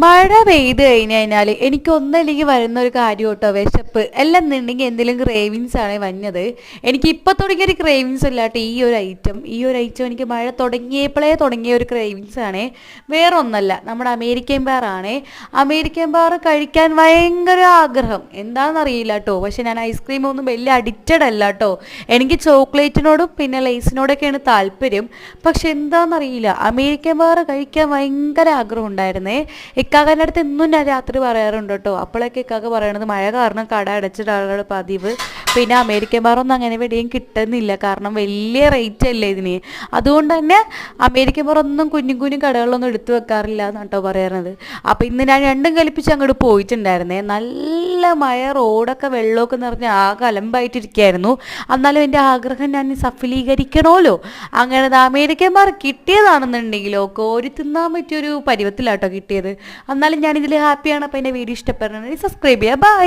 മഴ പെയ്ത് കഴിഞ്ഞാൽ എനിക്കൊന്നല്ലെങ്കിൽ വരുന്ന ഒരു കാര്യം കേട്ടോ, വിശപ്പ്. എല്ലാം എന്നുണ്ടെങ്കിൽ എന്തെങ്കിലും ക്രേവിങ്സ് ആണ് വന്നത്. എനിക്ക് ഇപ്പം തുടങ്ങിയൊരു ക്രേവിങ്സ് അല്ല കേട്ടോ ഈ ഒരു ഐറ്റം എനിക്ക് മഴ തുടങ്ങിയപ്പോഴേ തുടങ്ങിയ ഒരു ക്രേവിങ്സ് ആണ്. വേറെ ഒന്നല്ല, നമ്മുടെ അമേരിക്കൻ ബാറാണ്. അമേരിക്കൻ ബാർ കഴിക്കാൻ ഭയങ്കര ആഗ്രഹം, എന്താണെന്നറിയില്ല കേട്ടോ. പക്ഷെ ഞാൻ ഐസ്ക്രീം ഒന്നും വലിയ അഡിക്റ്റഡ് അല്ല കേട്ടോ. എനിക്ക് ചോക്ലേറ്റിനോടും പിന്നെ ലേസിനോടൊക്കെയാണ് താല്പര്യം. പക്ഷെ എന്താണെന്നറിയില്ല, അമേരിക്കൻ ബാർ കഴിക്കാൻ ഭയങ്കര ആഗ്രഹം ഉണ്ടായിരുന്നേ. ഇക്കാക്കൻ്റെ അടുത്ത് എന്നും ഞാൻ രാത്രി പറയാറുണ്ട് കേട്ടോ. അപ്പോഴൊക്കെ ഇക്കാക്ക പറയണത് മഴ കാരണം കട അടച്ചിട്ടാളുടെ പതിവ്. പിന്നെ അമേരിക്കൻ ബാറൊന്നും അങ്ങനെ എവിടെയും കിട്ടുന്നില്ല, കാരണം വലിയ റേറ്റ് അല്ലേ ഇതിന്. അതുകൊണ്ട് തന്നെ അമേരിക്കൻ ബാറൊന്നും കുഞ്ഞു കുഞ്ഞു കടകളിലൊന്നും എടുത്തു വെക്കാറില്ല എന്നാണ് കേട്ടോ പറയുന്നത്. അപ്പോൾ ഇന്ന് ഞാൻ രണ്ടും കൽപ്പിച്ച് അങ്ങോട്ട് പോയിട്ടുണ്ടായിരുന്നേ. നല്ല മഴ, റോഡൊക്കെ വെള്ളമൊക്കെ നിറഞ്ഞ് ആകെ അലമ്പായിട്ടിരിക്കുകയായിരുന്നു. എന്നാലും എൻ്റെ ആഗ്രഹം ഞാൻ സഫലീകരിക്കണമല്ലോ. അങ്ങനെ അമേരിക്കൻ ബാർ കിട്ടിയതാണെന്നുണ്ടെങ്കിലോ കോരി തിന്നാൻ പറ്റിയൊരു പരുവത്തിലാട്ടോ കിട്ടിയത്. എന്നാലും ഞാനിതിൽ ഹാപ്പിയാണ്. അപ്പോൾ എൻ്റെ വീഡിയോ ഇഷ്ടപ്പെടണമെങ്കിൽ സബ്സ്ക്രൈബ് ചെയ്യുക. ബൈ.